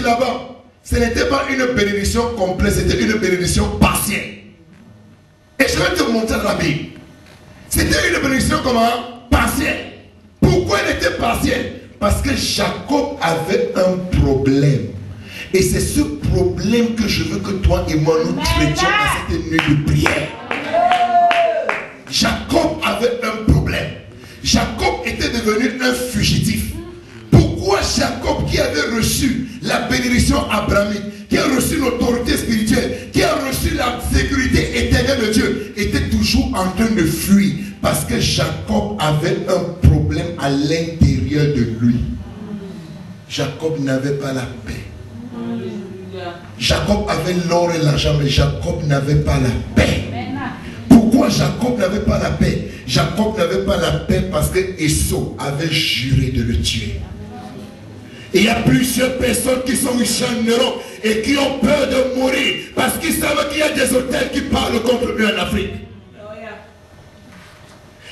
Laban, ce n'était pas une bénédiction complète, c'était une bénédiction partielle. Et je vais te montrer dans la Bible. C'était une bénédiction comment? Partielle. Pourquoi elle était partielle? Parce que Jacob avait un problème. Et c'est ce problème que je veux que toi et moi nous traitions à cette nuit de prière. Jacob avait un problème. Jacob était devenu un fugitif. Pourquoi Jacob, qui avait reçu la bénédiction abrahamique, qui a reçu l'autorité spirituelle, qui a reçu la sécurité éternelle de Dieu, était toujours en train de fuir? Parce que Jacob avait un problème à l'intérieur de lui. Jacob n'avait pas la paix. Jacob avait l'or et l'argent, mais Jacob n'avait pas la paix. Pourquoi Jacob n'avait pas la paix? Jacob n'avait pas la paix parce que Esau avait juré de le tuer. Et il y a plusieurs personnes qui sont ici en Europe et qui ont peur de mourir parce qu'ils savent qu'il y a des hôtels qui parlent contre eux en Afrique.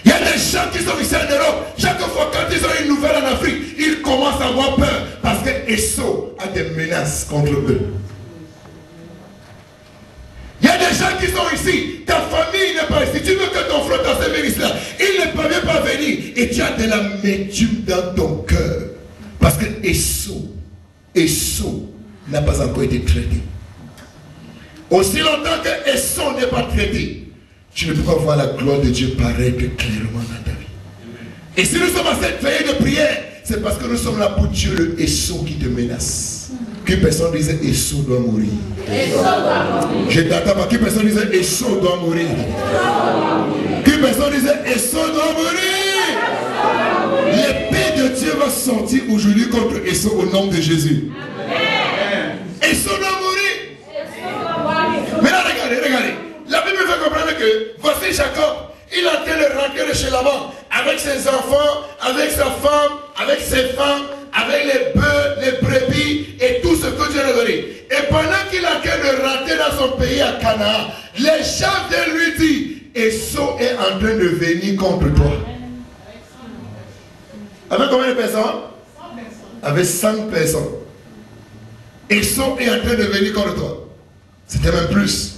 Il y a des gens qui sont ici en Europe, chaque fois quand ils ont une nouvelle en Afrique, ils commencent à avoir peur parce que Esau a des menaces contre eux. Il y a des gens qui sont ici, ta famille n'est pas ici, tu veux que ton frère, ta sœur vienne ici là, il ne peut même pas venir et tu as de l'amertume dans ton cœur parce que Esau n'a pas encore été traité. Aussi longtemps que Esau n'est pas traité, tu ne peux pas voir la gloire de Dieu paraître clairement dans ta vie. Et si nous sommes à cette veillée de prière, c'est parce que nous sommes là pour Dieu, le Esau qui te menace. Qui personne disait Esau doit mourir? Je t'attends pas. Qui personne disait Esau doit mourir? Qui personne disait Esau doit mourir? L'épée de Dieu va sortir aujourd'hui contre Esau au nom de Jésus. Esau doit mourir. Maintenant regardez. La Bible fait comprendre que voici Jacob, il est en train de rentrer de chez Laban avec ses enfants, avec sa femme, avec ses femmes, avec les bœufs, les brebis et tout ce que Dieu a donné. Et pendant qu'il est en train de rentrer dans son pays à Canaan, les gens de lui disent, Esau est en train de venir contre toi. Avec combien de personnes? Avec 100 personnes. Esau est en train de venir contre toi. C'était même plus.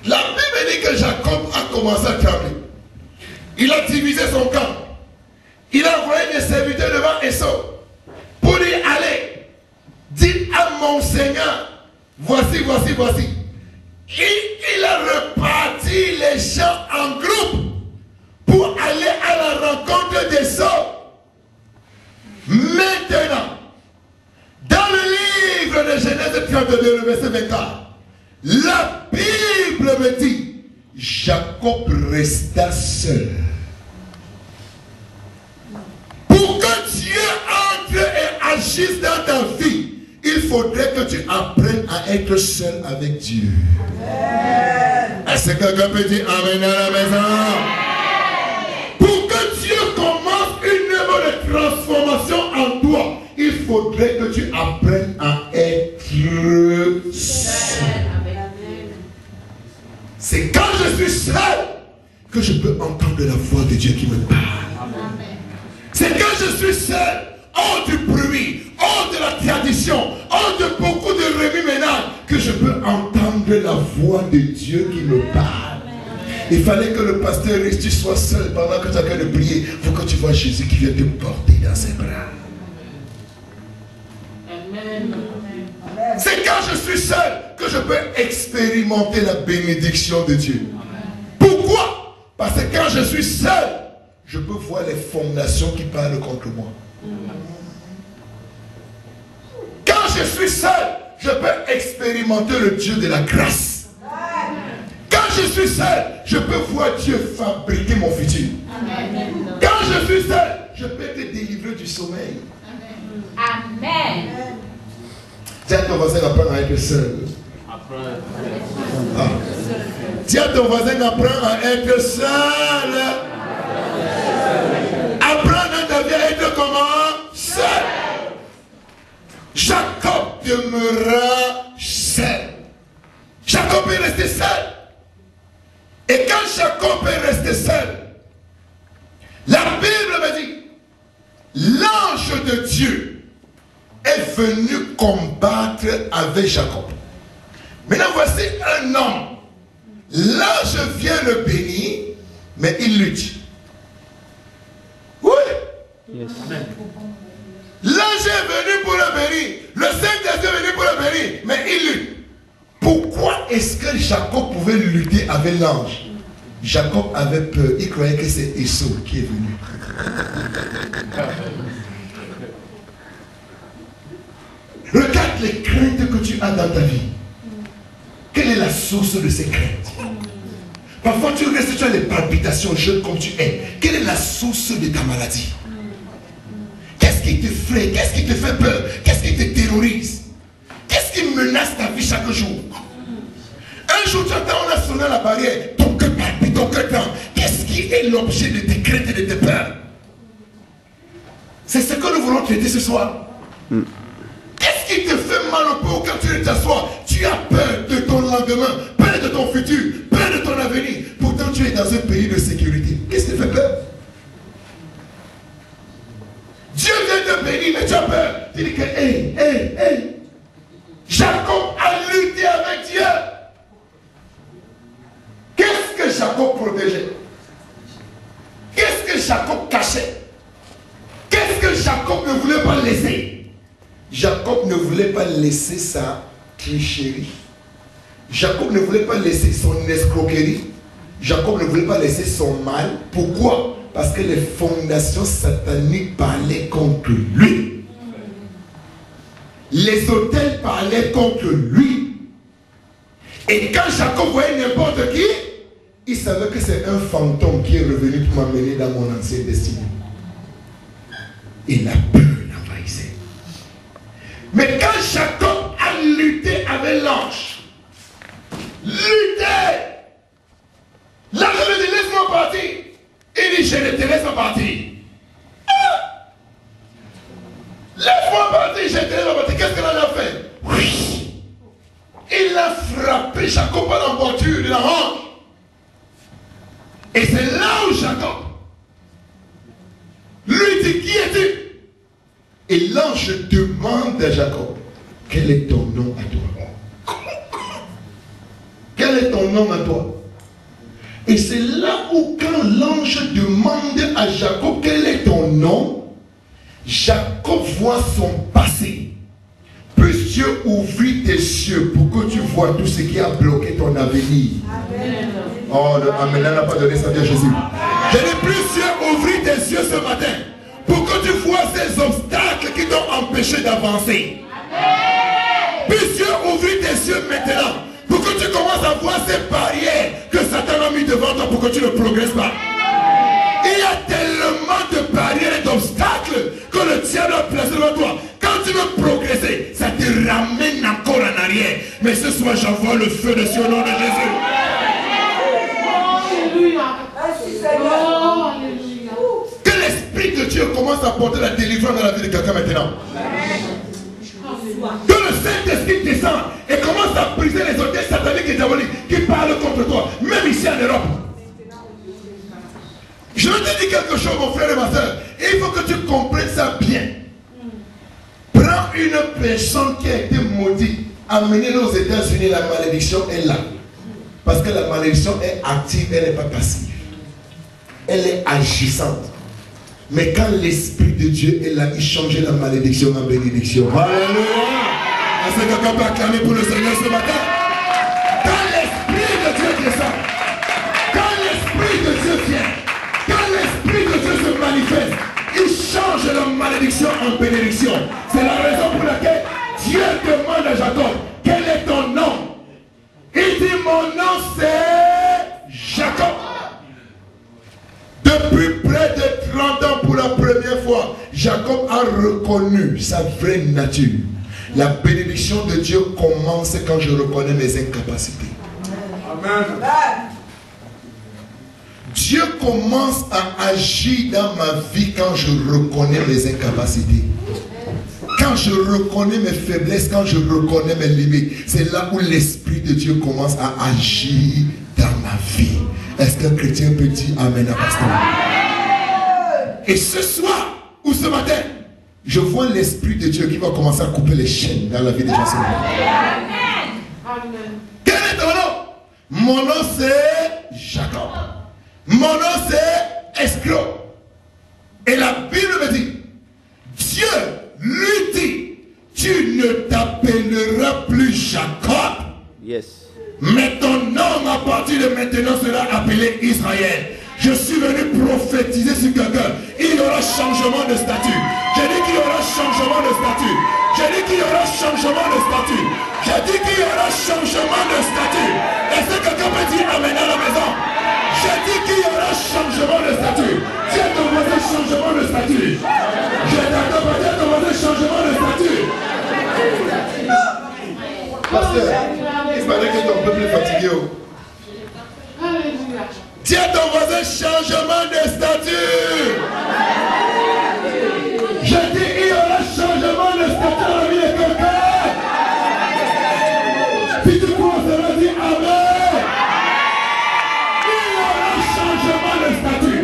La Bible dit que Jacob a commencé à trembler. Il a divisé son camp. Il a envoyé des serviteurs devant Esau pour dire, allez, dites à mon Seigneur, voici. Il a reparti les gens en groupe pour aller à la rencontre d'Esau. Maintenant, dans le livre de Genèse 32, le verset 24, la Bible me dit, Jacob resta seul. Pour que Dieu entre et agisse dans ta vie, il faudrait que tu apprennes à être seul avec Dieu. Est-ce que quelqu'un peut dire Amen à la maison? Pour que Dieu commence une œuvre de transformation en toi, il faudrait que tu apprennes à être seul. C'est quand je suis seul que je peux entendre la voix de Dieu qui me parle. C'est quand je suis seul, hors du bruit, hors de la tradition, hors de beaucoup de remue-ménage, que je peux entendre la voix de Dieu qui me parle. Il fallait que le pasteur reste, tu sois seul pendant que tu as qu'à le prier. Il faut que tu vois Jésus qui vient te porter dans ses bras. C'est quand je suis seul que je peux expérimenter la bénédiction de Dieu. Pourquoi? Parce que quand je suis seul, je peux voir les fondations qui parlent contre moi. Quand je suis seul, je peux expérimenter le Dieu de la grâce. Quand je suis seul, je peux voir Dieu fabriquer mon futur. Quand je suis seul, je peux te délivrer du sommeil. Amen. Dis à ton voisin d'apprendre à être seul. Dis à ton voisin d'apprendre à être seul. Apprends dans ta vie à être comment? Seul. Jacob demeura seul. Jacob est resté seul. Et quand Jacob est resté seul, la Bible me dit, l'ange de Dieu est venu combattre avec Jacob. Maintenant, voici un homme. L'ange vient le bénir, mais il lutte. Oui. Yes. L'ange est venu pour le bénir. Le Saint-Esprit est venu pour le bénir, mais il lutte. Pourquoi est-ce que Jacob pouvait lutter avec l'ange? Jacob avait peur. Il croyait que c'est Esau qui est venu. Regarde les craintes que tu as dans ta vie. Quelle est la source de ces craintes? Parfois tu restes, tu as des palpitations jeune comme tu es. Quelle est la source de ta maladie? Qu'est-ce qui te frappe? Qu'est-ce qui te fait peur? Qu'est-ce qui te terrorise? Qu'est-ce qui menace ta vie chaque jour? Un jour tu entends, on a sonné à la barrière, ton cœur palpite, ton cœur tend. Qu'est-ce qui est l'objet de tes craintes et de tes peurs? C'est ce que nous voulons traiter ce soir. Qu'est-ce qui te fait mal au peau quand tu t'assois? Tu as peur de ton lendemain, peur de ton futur, peur de ton avenir. Pourtant tu es dans un pays de sécurité. Qu'est-ce qui te fait peur? Dieu vient te bénir, mais tu as peur. Tu dis que, hey. Jacob a lutté avec Dieu. Qu'est-ce que Jacob protégeait? Qu'est-ce que Jacob cachait? Qu'est-ce que Jacob ne voulait pas laisser? Jacob ne voulait pas laisser sa tricherie. Jacob ne voulait pas laisser son escroquerie. Jacob ne voulait pas laisser son mal. Pourquoi? Parce que les fondations sataniques parlaient contre lui. Les autels parlaient contre lui. Et quand Jacob voyait n'importe qui, il savait que c'est un fantôme qui est revenu pour m'amener dans mon ancienne destinée. Et la peur l'envahissait. Mais quand Jacob a lutté avec l'ange, l'ange lui dit laisse-moi partir. Il dit je ne te laisse pas partir. Laisse-moi partir, je ne te laisse pas partir. Qu'est-ce que l'ange a fait? Oui. Il a frappé Jacob par la voiture de la hanche. Et c'est là où Jacob lui dit qui es-tu? Et l'ange demande à Jacob, quel est ton nom à toi? Quel est ton nom à toi? Et c'est là où quand l'ange demande à Jacob quel est ton nom, Jacob voit son passé. Puisse Dieu ouvrir tes yeux pour que tu vois tout ce qui a bloqué ton avenir. Amen. Oh, le Amen n'a pas donné sa vie à Jésus. Je dis, puisse Dieu ouvrir tes yeux ce matin pour que tu vois ces obstacles qui t'ont empêché d'avancer. Puisse Dieu ouvrir tes yeux maintenant pour que tu commences à voir ces barrières que Satan a mis devant toi pour que tu ne progresses pas. Il y a tellement de barrières et d'obstacles que le diable a placé devant toi. Quand tu veux progresser, ça te ramène encore en arrière. Mais ce soir, j'envoie le feu dessus au nom de Jésus. Que l'Esprit de Dieu commence à porter la délivrance dans la vie de quelqu'un maintenant. Que le Saint-Esprit descende et commence à briser les hôtels sataniques et diaboliques qui parlent contre toi, même ici en Europe. Je vais te dire quelque chose, mon frère et ma soeur. Il faut que tu comprennes ça bien. Prends une personne qui a été maudite, amenez-le aux États-Unis, la malédiction est là. Parce que la malédiction est active, elle n'est pas passive. Elle est agissante. Mais quand l'Esprit de Dieu est là, il change la malédiction en bénédiction. Alléluia! Est-ce que quelqu'un peut acclamer pour le Seigneur ce matin? Quand l'Esprit de Dieu descend, quand l'Esprit de Dieu vient, quand l'Esprit de Dieu se manifeste, il change la malédiction en bénédiction. C'est la raison pour laquelle Dieu demande à Jacob, quel est ton nom? Il dit, mon nom c'est Jacob. Depuis près de 30 ans, pour la première fois, Jacob a reconnu sa vraie nature. La bénédiction de Dieu commence quand je reconnais mes incapacités. Amen. Dieu commence à agir dans ma vie quand je reconnais mes incapacités. Quand je reconnais mes faiblesses, quand je reconnais mes limites, c'est là où l'Esprit de Dieu commence à agir dans ma vie. Est-ce qu'un chrétien peut dire Amen à pasteur? Et ce soir ou ce matin, je vois l'Esprit de Dieu qui va commencer à couper les chaînes dans la vie des gens. Amen. Quel est ton nom? Mon nom c'est Jacob. Mon nom c'est escroc. Et la Bible me dit, Dieu lui dit, tu ne t'appelleras plus Jacob. Yes. Mais ton nom à partir de maintenant sera appelé Israël. Je suis venu prophétiser sur quelqu'un. Il y aura changement de statut. J'ai dit qu'il y aura changement de statut. J'ai dit qu'il y aura changement de statut. J'ai dit qu'il y aura changement de statut. Est-ce que quelqu'un peut dire amen à la maison? J'ai dit qu'il y aura changement de statut. J'ai demandé changement de statut. J'ai demandé changement de statut. Pasteur, il paraît que tu es un peu plus fatigué. Dis à ton voisin changement de statut. Je dis il y aura changement de statut dans la vie de quelqu'un. Si tu commenceras à dire amen, il y aura changement de statut.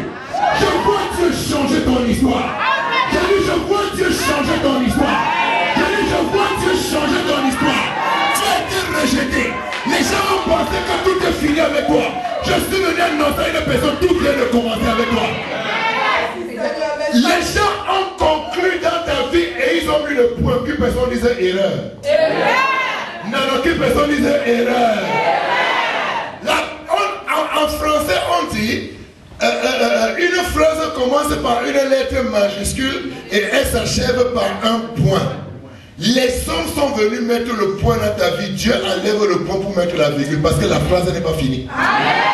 Je vois Dieu changer ton histoire. Je dis je vois Dieu changer ton histoire. Je dis je vois Dieu changer ton histoire. Tu as été rejeté. Les gens ont pensé que tout est fini avec toi. Je suis venu annoncer à une personne, tout vient de commencer avec toi. Les gens ont conclu dans ta vie et ils ont mis le point que personne disait erreur. Non, que personne disait erreur. En français, on dit une phrase commence par une lettre majuscule et elle s'achève par un point. Les hommes sont venus mettre le point dans ta vie. Dieu enlève le point pour mettre la virgule parce que la phrase n'est pas finie. Amen.